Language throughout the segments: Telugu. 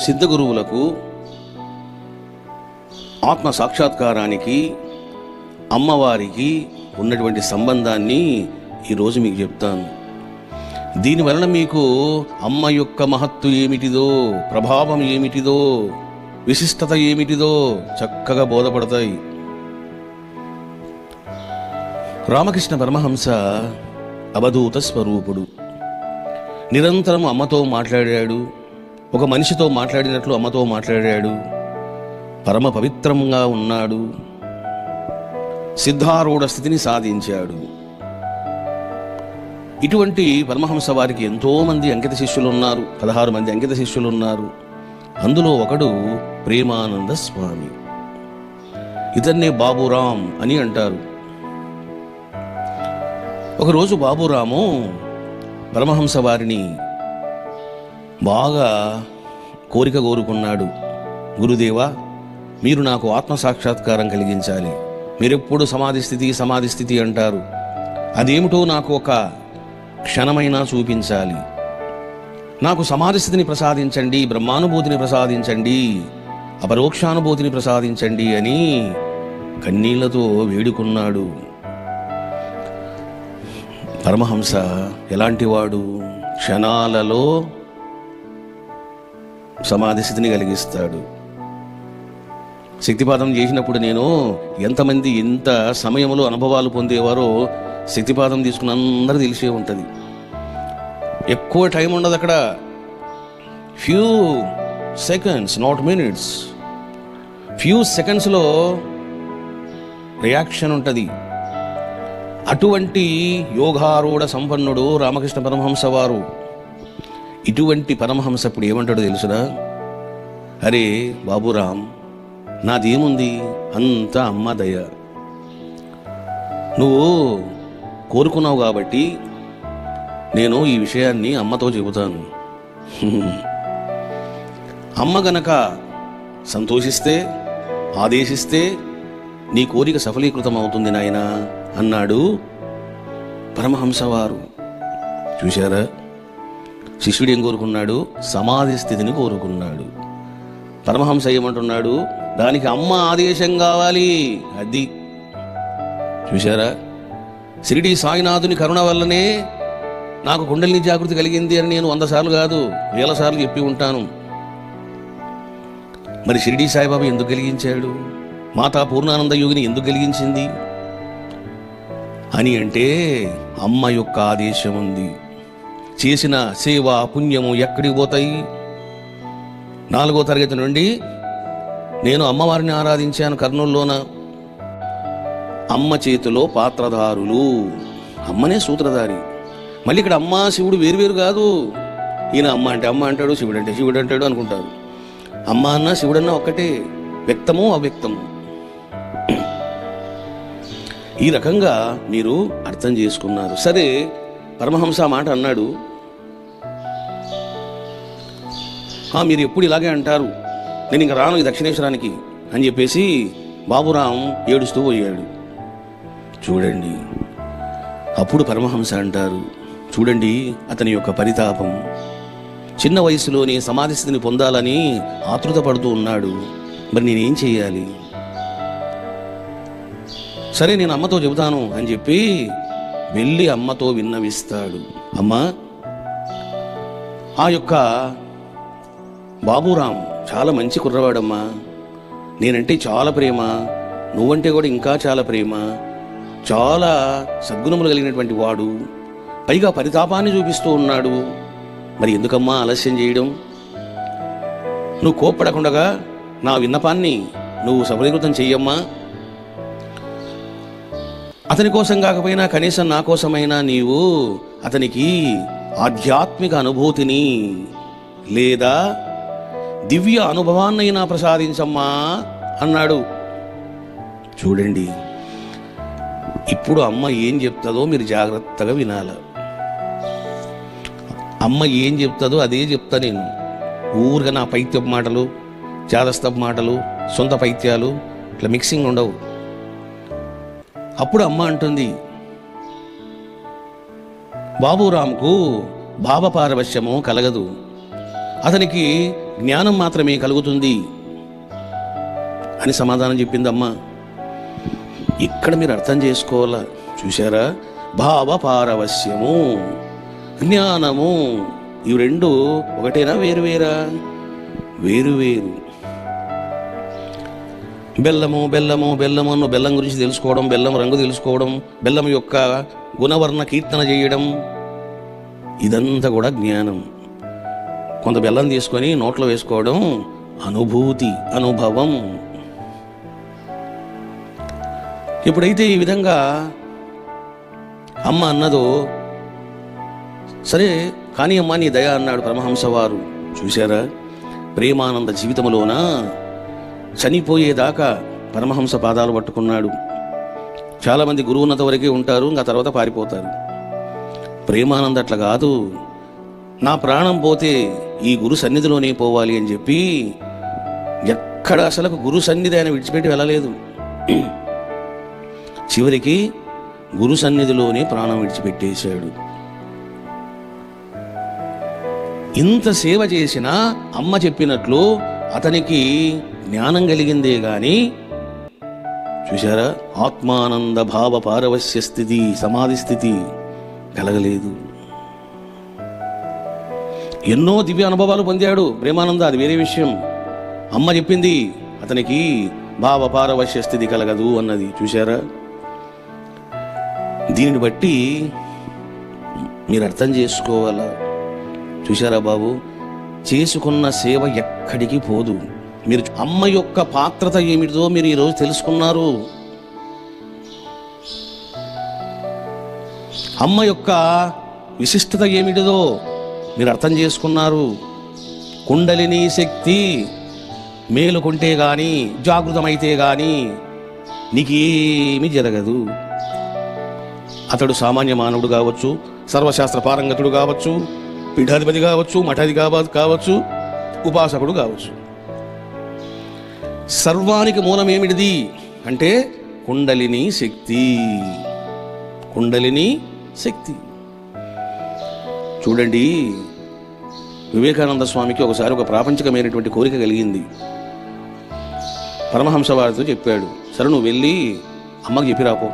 సిద్ధ గురువులకు ఆత్మ సాక్షాత్కారానికి అమ్మవారికి ఉన్నటువంటి సంబంధాన్ని ఈరోజు మీకు చెప్తాను. దీనివలన మీకు అమ్మ యొక్క మహత్తు ఏమిటిదో, ప్రభావం ఏమిటిదో, విశిష్టత ఏమిటిదో చక్కగా బోధపడతాయి. రామకృష్ణ పరమహంస అవధూత స్వరూపుడు. నిరంతరం అమ్మతో మాట్లాడాడు. ఒక మనిషితో మాట్లాడినట్లు అమ్మతో మాట్లాడాడు. పరమ పవిత్రంగా ఉన్నాడు. సిద్ధారూఢ స్థితిని సాధించాడు. ఇటువంటి పరమహంస వారికి ఎంతోమంది అంకిత శిష్యులు ఉన్నారు. 16 మంది అంకిత శిష్యులు ఉన్నారు. అందులో ఒకడు ప్రేమానంద స్వామి. ఇతన్నే బాబురాం అని అంటారు. ఒకరోజు బాబురాము పరమహంస వారిని బాగా కోరిక కోరుకున్నాడు. గురుదేవా, మీరు నాకు ఆత్మసాక్షాత్కారం కలిగించాలి. మీరెప్పుడు సమాధి స్థితి అంటారు. అదేమిటో నాకు ఒక క్షణమైనా చూపించాలి. నాకు సమాధి స్థితిని ప్రసాదించండి, బ్రహ్మానుభూతిని ప్రసాదించండి, అపరోక్షానుభూతిని ప్రసాదించండి అని కన్నీళ్లతో వేడుకున్నాడు. పరమహంస ఎలాంటివాడు? క్షణాలలో సమాధి స్థితిని కలిగిస్తాడు. శక్తిపాతం చేసినప్పుడు నేను ఎంతమంది ఎంత సమయంలో అనుభవాలు పొందేవారో శక్తిపాతం తీసుకున్న అందరూ తెలిసే ఉంటుంది. ఎక్కువ టైం ఉండదు అక్కడ. Few seconds, not minutes. Few సెకండ్స్లో రియాక్షన్ ఉంటుంది. అటువంటి యోగారూఢ సంపన్నుడు రామకృష్ణ పరమహంస వారు. ఇటువంటి పరమహంస ఇప్పుడు ఏమంటాడో తెలుసునా? అరే బాబురాం, నాదేముంది, అంతా అమ్మ దయ. నువ్వు కోరుకున్నావు కాబట్టి నేను ఈ విషయాన్ని అమ్మతో చెబుతాను. అమ్మ గనక సంతోషిస్తే, ఆదేశిస్తే నీ కోరిక సఫలీకృతం అవుతుంది నాయనా అన్నాడు పరమహంసవారు. చూశారా? శిష్యుడు ఏం కోరుకున్నాడు? సమాధి స్థితిని కోరుకున్నాడు. పరమహంస ఏమంటున్నాడు? దానికి అమ్మ ఆదేశం కావాలి. అది చూశారా? షిరిడి సాయినాథుని కరుణ వల్లనే నాకు కుండలిని జాగృతి కలిగింది అని నేను 100 సార్లు కాదు 1000 సార్లు చెప్పి ఉంటాను. మరి షిరిడి సాయిబాబా ఎందుకు కలిగించాడు? మాతా పూర్ణానంద యోగిని ఎందుకు కలిగించింది అని అంటే అమ్మ యొక్క ఆదేశం ఉంది. చేసిన సేవ పుణ్యము ఎక్కడికి పోతాయి? 4వ తరగతి నుండి నేను అమ్మవారిని ఆరాధించాను కర్నూలులోన. అమ్మ చేతిలో పాత్రధారులు, అమ్మనే సూత్రధారి. మళ్ళీ ఇక్కడ అమ్మ శివుడు వేరువేరు కాదు. ఈయన అమ్మ అంటే అమ్మ అంటాడు, శివుడు అంటే శివుడు అంటాడు అనుకుంటారు. అమ్మ అన్న శివుడన్నా ఒక్కటే, వ్యక్తము అవ్యక్తము. ఈ రకంగా మీరు అర్థం చేసుకున్నారు. సరే, పరమహంస మాట అన్నాడు. మీరు ఎప్పుడు ఇలాగే అంటారు, నేను ఇంక రాను ఈ దక్షిణేశ్వరానికి అని చెప్పేసి బాబురాం ఏడుస్తూ పోయాడు. చూడండి, అప్పుడు పరమహంస అంటారు, చూడండి అతని యొక్క పరితాపం. చిన్న వయసులోనే సమాధి స్థితిని పొందాలని ఆతృత పడుతూ ఉన్నాడు. మరి నేనేం చెయ్యాలి? సరే, నేను అమ్మతో చెబుతాను అని చెప్పి వెళ్ళి అమ్మతో విన్నవిస్తాడు. అమ్మా, ఆ యొక్క బాబురాం చాలా మంచి కుర్రవాడమ్మా. నేనంటే చాలా ప్రేమ, నువ్వంటే కూడా ఇంకా చాలా ప్రేమ, చాలా సద్గుణములు కలిగినటువంటి వాడు, పైగా పరితాపాన్ని చూపిస్తూ ఉన్నాడు. మరి ఎందుకమ్మా ఆలస్యం చేయడం? నువ్వు కోప్పడకుండా నా విన్నపాన్ని నువ్వు సఫలీకృతం చెయ్యమ్మా. అతని కోసం కాకపోయినా కనీసం నా కోసమైనా నీవు అతనికి ఆధ్యాత్మిక అనుభూతిని లేదా దివ్య అనుభవాన్నైనా ప్రసాదించమ్మా అన్నాడు. చూడండి, ఇప్పుడు అమ్మ ఏం చెప్తుందో మీరు జాగ్రత్తగా వినాల. అమ్మ ఏం చెప్తుందో అదే చెప్తా నేను. ఊరుగా నా పైత్యపు మాటలు, చేదస్తపు మాటలు, సొంత పైత్యాలు ఇట్లా మిక్సింగ్ ఉండవు. అప్పుడు అమ్మ అంటుంది, బాబురాంకు భావపారవశ్యము కలగదు. అతనికి జ్ఞానం మాత్రమే కలుగుతుంది అని సమాధానం చెప్పింది అమ్మ. ఇక్కడ మీరు అర్థం చేసుకోవాలా. చూసారా, భావ పారవస్యము, జ్ఞానము, ఇవి రెండు ఒకటేనా వేరువేరా? వేరువేరు. బెల్లము బెల్లము బెల్లము అన్న బెల్లం గురించి తెలుసుకోవడం, బెల్లం రంగు తెలుసుకోవడం, బెల్లం యొక్క గుణవర్ణ కీర్తన చేయడం, ఇదంతా కూడా జ్ఞానం. కొంత బెల్లం తీసుకొని నోట్లో వేసుకోవడం అనుభూతి, అనుభవం. ఎప్పుడైతే ఈ విధంగా అమ్మ అన్నదో, సరే కానీ అమ్మ నీ దయ అన్నాడు పరమహంస వారు. చూశారా, ప్రేమానంద జీవితంలోన చనిపోయేదాకా పరమహంస పాదాలు పట్టుకున్నాడు. చాలామంది గురువున్నత వరకే ఉంటారు, ఇంకా తర్వాత పారిపోతారు. ప్రేమానంద అట్లా కాదు, నా ప్రాణం పోతే ఈ గురు సన్నిధిలోనే పోవాలి అని చెప్పి ఎక్కడ అసలు గురు సన్నిధి ఆయన విడిచిపెట్టి వెళ్ళలేదు. చివరికి గురు సన్నిధిలోనే ప్రాణం విడిచిపెట్టేశాడు. ఇంత సేవ చేసినా అమ్మ చెప్పినట్లు అతనికి జ్ఞానం కలిగిందే గాని, చూశారా, ఆత్మానంద భావ పారవస్య స్థితి, సమాధి స్థితి కలగలేదు. ఎన్నో దివ్య అనుభవాలు పొందాడు ప్రేమానంద, అది వేరే విషయం. అమ్మ చెప్పింది అతనికి భావ పారవస్య స్థితి కలగదు అన్నది. చూశారా, దీనిని బట్టి మీరు అర్థం చేసుకోవాలా. చూశారా బాబు, చేసుకున్న సేవ ఎక్కడికి పోదు. మీరు అమ్మ యొక్క పాత్రత ఏమిటిదో మీరు ఈరోజు తెలుసుకున్నారు. అమ్మ యొక్క విశిష్టత ఏమిటిదో మీరు అర్థం చేసుకున్నారు. కుండలిని శక్తి మేలుకుంటే గాని, జాగృతమైతే గాని నీకేమీ జరగదు. అతడు సామాన్య మానవుడు కావచ్చు, సర్వశాస్త్ర పారంగతుడు కావచ్చు, పీఠాధిపతి కావచ్చు, మఠాధిపతి కావచ్చు, ఉపాసకుడు కావచ్చు. సర్వానికి మూలం ఏమిటిది అంటే కుండలిని శక్తి. కుండలిని శక్తి. చూడండి, వివేకానంద స్వామికి ఒకసారి ఒక ప్రాపంచికమైనటువంటి కోరిక కలిగింది. పరమహంస వారితో చెప్పాడు, సరే నువ్వు వెళ్ళి అమ్మకి చెప్పిరాపో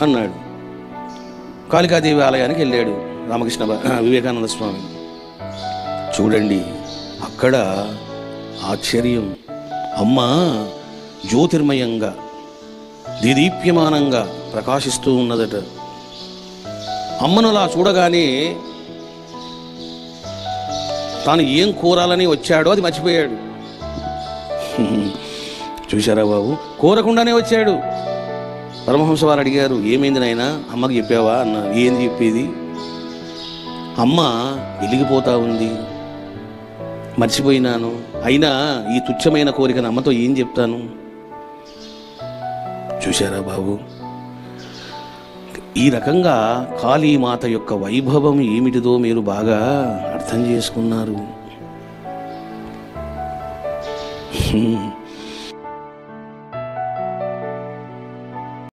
అన్నాడు. కాళికాదేవి ఆలయానికి వెళ్ళాడు వివేకానంద స్వామి. చూడండి, అక్కడ ఆశ్చర్యం. అమ్మ జ్యోతిర్మయంగా దీదీప్యమానంగా ప్రకాశిస్తూ ఉన్నదట. అమ్మను అలా చూడగానే తాను ఏం కోరాలని వచ్చాడో అది మర్చిపోయాడు. చూశారా బాబు, కోరకుండానే వచ్చాడు. పరమహంస వారు అడిగారు, ఏమైంది నాయనా, అమ్మకి చెప్పావా అన్నారు. ఏంది చెప్పేది? అమ్మ వెలిగిపోతా ఉంది, మర్చిపోయినాను. అయినా ఈ తుచ్చమైన కోరికను అమ్మతో ఏం చెప్తాను? చూశారా బాబు, ఈ రకంగా కాళీమాత యొక్క వైభవం ఏమిటిదో మీరు బాగా అర్థం చేసుకున్నారు.